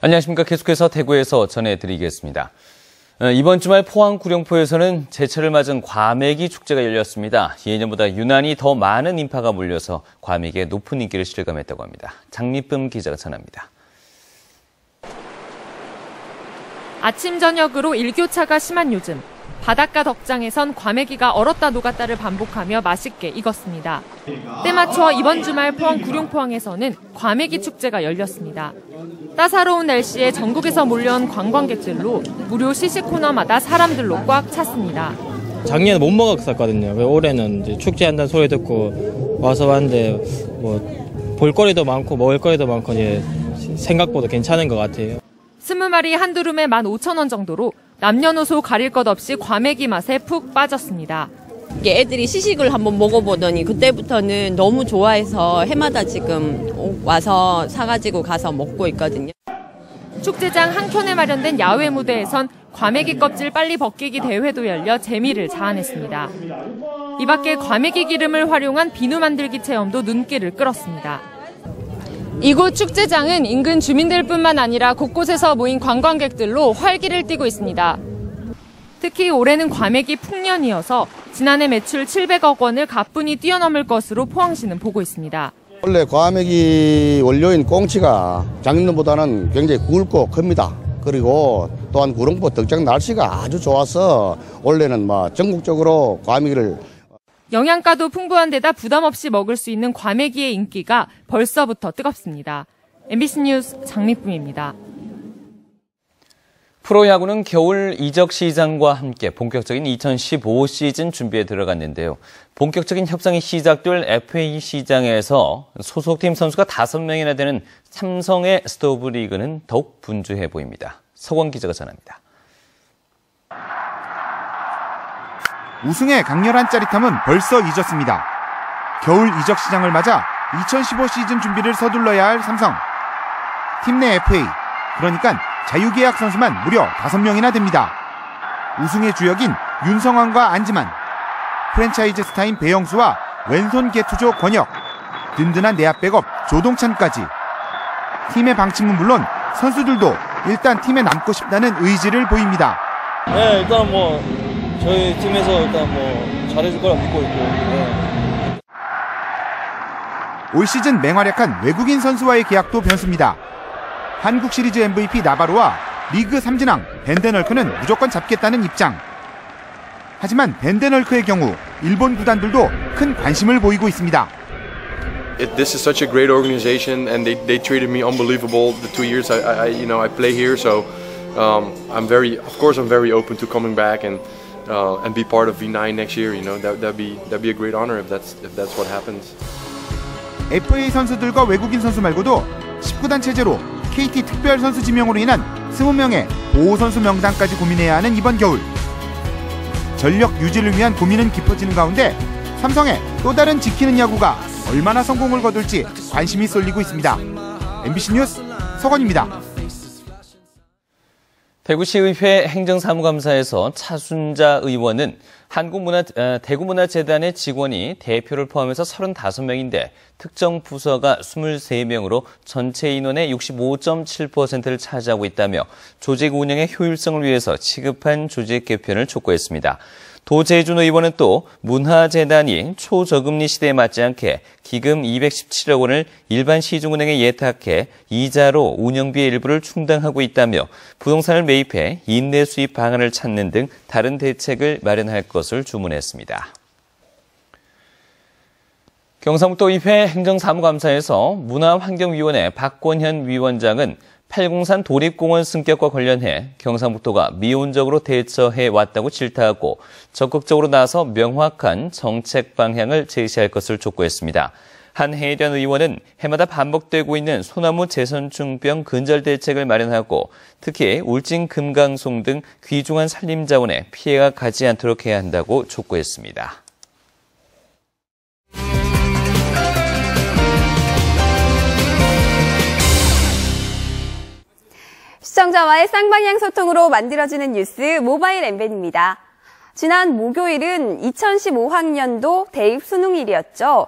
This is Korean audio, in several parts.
안녕하십니까. 계속해서 대구에서 전해드리겠습니다. 이번 주말 포항 구룡포에서는 제철을 맞은 과메기 축제가 열렸습니다. 예년보다 유난히 더 많은 인파가 몰려서 과메기의 높은 인기를 실감했다고 합니다. 장미쁨 기자가 전합니다. 아침 저녁으로 일교차가 심한 요즘, 바닷가 덕장에선 과메기가 얼었다 녹았다를 반복하며 맛있게 익었습니다. 때 맞춰 이번 주말 포항 구룡포항에서는 과메기 축제가 열렸습니다. 따사로운 날씨에 전국에서 몰려온 관광객들로 무료 시식 코너마다 사람들로 꽉 찼습니다. 작년에 못 먹었었거든요. 올해는 이제 축제한다는 소리 듣고 와서 왔는데 볼거리도 많고 먹을거리도 많고 이제 생각보다 괜찮은 것 같아요. 20마리 한두름에 15,000원 정도로 남녀노소 가릴 것 없이 과메기 맛에 푹 빠졌습니다. 애들이 시식을 한번 먹어보더니 그때부터는 너무 좋아해서 해마다 지금 와서 사가지고 가서 먹고 있거든요. 축제장 한켠에 마련된 야외 무대에선 과메기 껍질 빨리 벗기기 대회도 열려 재미를 자아냈습니다. 이 밖에 과메기 기름을 활용한 비누 만들기 체험도 눈길을 끌었습니다. 이곳 축제장은 인근 주민들뿐만 아니라 곳곳에서 모인 관광객들로 활기를 띠고 있습니다. 특히 올해는 과메기 풍년이어서 지난해 매출 700억 원을 가뿐히 뛰어넘을 것으로 포항시는 보고 있습니다. 원래 과메기 원료인 꽁치가 작년보다는 굉장히 굵고 큽니다. 그리고 또한 구룡포 덕장 날씨가 아주 좋아서 원래는 전국적으로 과메기를 영양가도 풍부한 데다 부담 없이 먹을 수 있는 과메기의 인기가 벌써부터 뜨겁습니다. MBC 뉴스 장미쁨입니다. 프로야구는 겨울 이적 시장과 함께 본격적인 2015 시즌 준비에 들어갔는데요. 본격적인 협상이 시작될 FA 시장에서 소속팀 선수가 5명이나 되는 삼성의 스토브리그는 더욱 분주해 보입니다. 서권 기자가 전합니다. 우승의 강렬한 짜릿함은 벌써 잊었습니다. 겨울 이적 시장을 맞아 2015 시즌 준비를 서둘러야 할 삼성. 팀 내 FA, 그러니까 자유계약 선수만 무려 5명이나 됩니다. 우승의 주역인 윤성환과 안지만, 프랜차이즈 스타인 배영수와 왼손 개투조 권혁, 든든한 내야 백업 조동찬까지. 팀의 방침은 물론 선수들도 일단 팀에 남고 싶다는 의지를 보입니다. 네, 일단 저희 팀에서 일단 잘해줄 거라 믿고 있고. 네. 올 시즌 맹활약한 외국인 선수와의 계약도 변수입니다. 한국 시리즈 MVP 나바로와 리그 3진왕 벤데널크는 무조건 잡겠다는 입장. 하지만 벤데널크의 경우 일본 구단들도 큰 관심을 보이고 있습니다. This is such a great organization, and they treated me unbelievable the 2 years I play here. So I'm very open to coming back and be part of V9 next year. That'd be a great honor if that's what happens. FA 선수들과 외국인 선수 말고도 19단 체제로 KT 특별 선수 지명으로 인한 20명의 보호 선수 명단까지 고민해야 하는 이번 겨울. 전력 유지를 위한 고민은 깊어지는 가운데 삼성의 또 다른 지키는 야구가 얼마나 성공을 거둘지 관심이 쏠리고 있습니다. MBC 뉴스 서건입니다. 대구시의회 행정사무감사에서 차순자 의원은 대구문화재단의 직원이 대표를 포함해서 35명인데 특정 부서가 23명으로 전체 인원의 65.7%를 차지하고 있다며 조직 운영의 효율성을 위해서 시급한 조직 개편을 촉구했습니다. 도재준 의원은 또 문화재단이 초저금리 시대에 맞지 않게 기금 217억 원을 일반 시중은행에 예탁해 이자로 운영비의 일부를 충당하고 있다며 부동산을 매입해 임대 수입 방안을 찾는 등 다른 대책을 마련할 것을 주문했습니다. 경상북도의회 행정사무감사에서 문화환경위원회 박권현 위원장은 팔공산 도립공원 승격과 관련해 경상북도가 미온적으로 대처해 왔다고 질타하고 적극적으로 나서 명확한 정책 방향을 제시할 것을 촉구했습니다. 한해련 의원은 해마다 반복되고 있는 소나무 재선충병 근절 대책을 마련하고 특히 울진 금강송 등 귀중한 산림자원에 피해가 가지 않도록 해야 한다고 촉구했습니다. 시청자와의 쌍방향 소통으로 만들어지는 뉴스 모바일 엠벤입니다. 지난 목요일은 2015학년도 대입 수능일이었죠.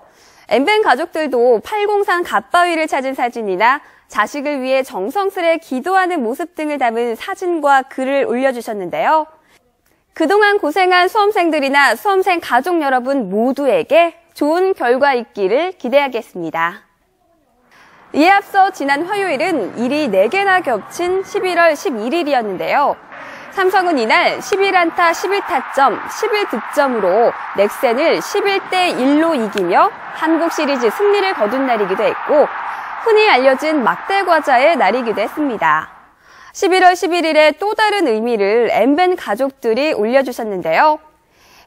엠벤 가족들도 팔공산 갓바위를 찾은 사진이나 자식을 위해 정성스레 기도하는 모습 등을 담은 사진과 글을 올려주셨는데요. 그동안 고생한 수험생들이나 수험생 가족 여러분 모두에게 좋은 결과 있기를 기대하겠습니다. 이에 앞서 지난 화요일은 일이 4개나 겹친 11월 11일이었는데요. 삼성은 이날 11안타 11타점 11득점으로 넥센을 11대1로 이기며 한국 시리즈 승리를 거둔 날이기도 했고 흔히 알려진 막대 과자의 날이기도 했습니다. 11월 11일에 또 다른 의미를 엠벤 가족들이 올려주셨는데요.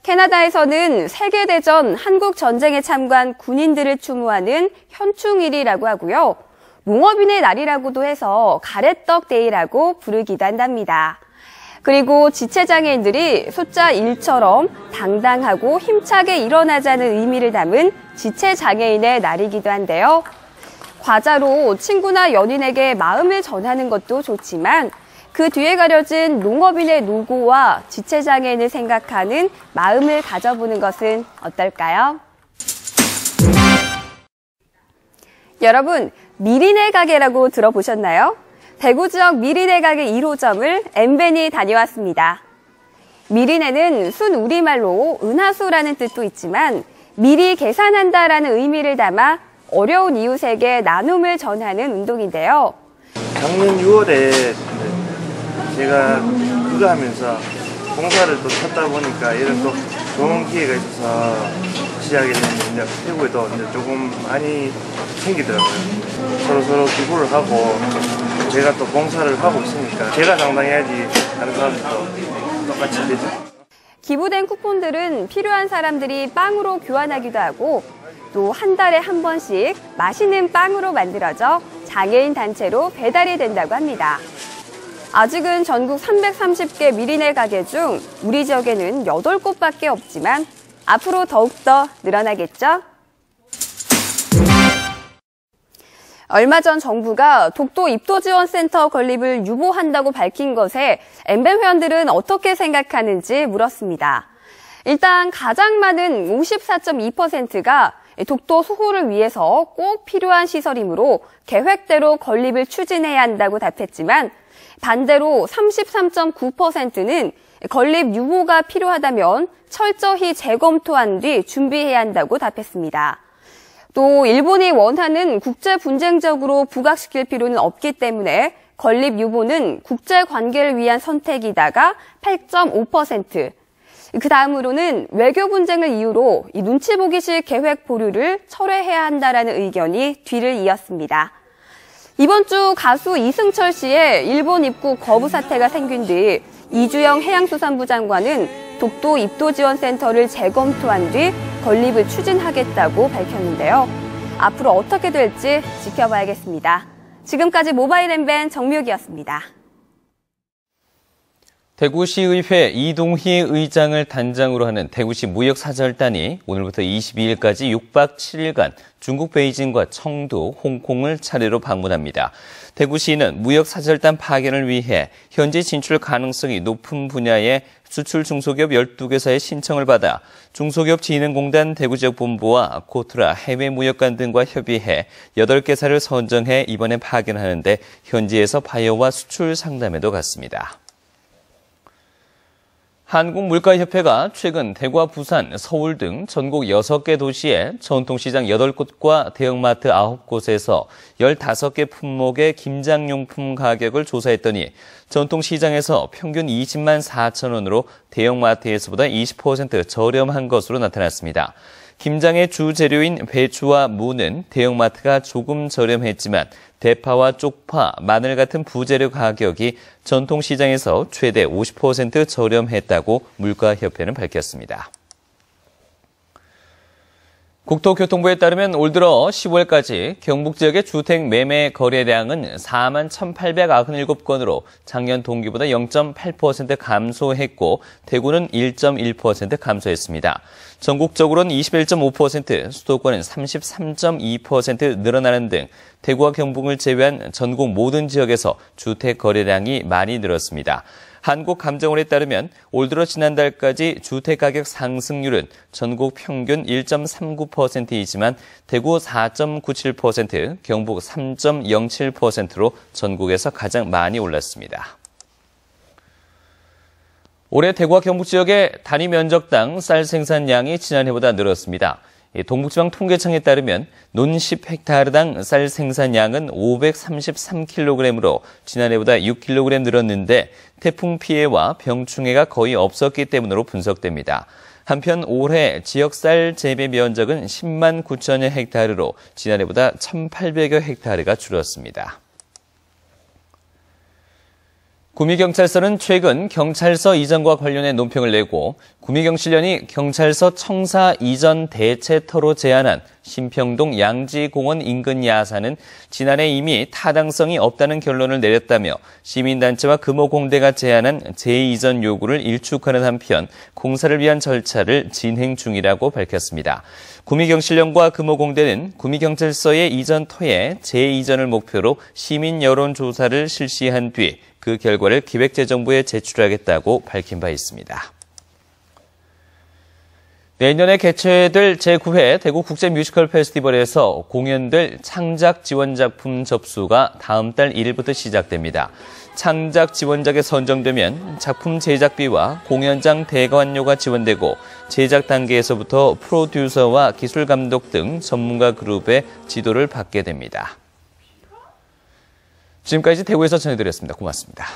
캐나다에서는 세계대전 한국전쟁에 참가한 군인들을 추모하는 현충일이라고 하고요. 농업인의 날이라고도 해서 가래떡 데이라고 부르기도 한답니다. 그리고 지체장애인들이 숫자 1처럼 당당하고 힘차게 일어나자는 의미를 담은 지체장애인의 날이기도 한데요. 과자로 친구나 연인에게 마음을 전하는 것도 좋지만 그 뒤에 가려진 농업인의 노고와 지체장애인을 생각하는 마음을 가져보는 것은 어떨까요? 여러분, 미리네 가게라고 들어보셨나요? 대구 지역 미리네 가게 1호점을 엠벤이 다녀왔습니다. 미리네는 순 우리말로 은하수라는 뜻도 있지만 미리 계산한다라는 의미를 담아 어려운 이웃에게 나눔을 전하는 운동인데요. 작년 6월에 제가 그거 하면서 봉사를 또 찾다 보니까 이런 또 좋은 기회가 있어서 시작이 됐는데 대구에도 이제 조금 많이 생기더라고요. 서로 기부를 하고 제가 또 봉사를 하고 있으니까 제가 당당해야지 다른 사람들도 똑같이 되죠. 기부된 쿠폰들은 필요한 사람들이 빵으로 교환하기도 하고 또 한 달에 한 번씩 맛있는 빵으로 만들어져 장애인 단체로 배달이 된다고 합니다. 아직은 전국 330개 미리네 가게 중 우리 지역에는 8곳밖에 없지만 앞으로 더욱더 늘어나겠죠? 얼마 전 정부가 독도 입도지원센터 건립을 유보한다고 밝힌 것에 엠벤 회원들은 어떻게 생각하는지 물었습니다. 일단 가장 많은 54.2%가 독도 수호를 위해서 꼭 필요한 시설이므로 계획대로 건립을 추진해야 한다고 답했지만 반대로 33.9%는 건립 유보가 필요하다면 철저히 재검토한 뒤 준비해야 한다고 답했습니다. 또 일본이 원하는 국제 분쟁적으로 부각시킬 필요는 없기 때문에 건립 유보는 국제 관계를 위한 선택이다가 8.5%, 그 다음으로는 외교 분쟁을 이유로 이 눈치 보기식 계획 보류를 철회해야 한다라는 의견이 뒤를 이었습니다. 이번 주 가수 이승철 씨의 일본 입국 거부 사태가 생긴 뒤 이주영 해양수산부 장관은 독도 입도지원센터를 재검토한 뒤 건립을 추진하겠다고 밝혔는데요. 앞으로 어떻게 될지 지켜봐야겠습니다. 지금까지 모바일 엠벤 정묘기였습니다. 대구시의회 이동희 의장을 단장으로 하는 대구시 무역사절단이 오늘부터 22일까지 6박 7일간 중국 베이징과 청도, 홍콩을 차례로 방문합니다. 대구시는 무역사절단 파견을 위해 현지 진출 가능성이 높은 분야의 수출 중소기업 12개사의 신청을 받아 중소기업진흥공단 대구지역본부와 코트라 해외무역관 등과 협의해 8개사를 선정해 이번에 파견하는데 현지에서 바이어와 수출 상담에도 갔습니다. 한국물가협회가 최근 대구와 부산, 서울 등 전국 6개 도시의 전통시장 8곳과 대형마트 9곳에서 15개 품목의 김장용품 가격을 조사했더니 전통시장에서 평균 20만 4천 원으로 대형마트에서보다 20% 저렴한 것으로 나타났습니다. 김장의 주 재료인 배추와 무는 대형마트가 조금 저렴했지만 대파와 쪽파, 마늘 같은 부재료 가격이 전통시장에서 최대 50% 저렴했다고 물가협회는 밝혔습니다. 국토교통부에 따르면 올 들어 10월까지 경북 지역의 주택 매매 거래량은 4만 1,897건으로 작년 동기보다 0.8% 감소했고 대구는 1.1% 감소했습니다. 전국적으로는 21.5%, 수도권은 33.2% 늘어나는 등 대구와 경북을 제외한 전국 모든 지역에서 주택 거래량이 많이 늘었습니다. 한국감정원에 따르면 올 들어 지난달까지 주택가격 상승률은 전국 평균 1.39%이지만 대구 4.97%, 경북 3.07%로 전국에서 가장 많이 올랐습니다. 올해 대구와 경북 지역의 단위 면적당 쌀 생산량이 지난해보다 늘었습니다. 동북지방통계청에 따르면 논 10헥타르당 쌀 생산량은 533kg으로 지난해보다 6kg 늘었는데 태풍 피해와 병충해가 거의 없었기 때문으로 분석됩니다. 한편 올해 지역 쌀 재배 면적은 10만 9천여 헥타르로 지난해보다 1,800여 헥타르가 줄었습니다. 구미경찰서는 최근 경찰서 이전과 관련해 논평을 내고 구미경실련이 경찰서 청사 이전 대체터로 제안한 신평동 양지공원 인근 야산은 지난해 이미 타당성이 없다는 결론을 내렸다며 시민단체와 금호공대가 제안한 재이전 요구를 일축하는 한편 공사를 위한 절차를 진행 중이라고 밝혔습니다. 구미경실련과 금호공대는 구미경찰서의 이전터에 재이전을 목표로 시민 여론조사를 실시한 뒤 그 결과를 기획재정부에 제출하겠다고 밝힌 바 있습니다. 내년에 개최될 제9회 대구 국제뮤지컬 페스티벌에서 공연될 창작 지원작품 접수가 다음 달 1일부터 시작됩니다. 창작 지원작에 선정되면 작품 제작비와 공연장 대관료가 지원되고 제작 단계에서부터 프로듀서와 기술감독 등 전문가 그룹의 지도를 받게 됩니다. 지금까지 대구에서 전해드렸습니다. 고맙습니다.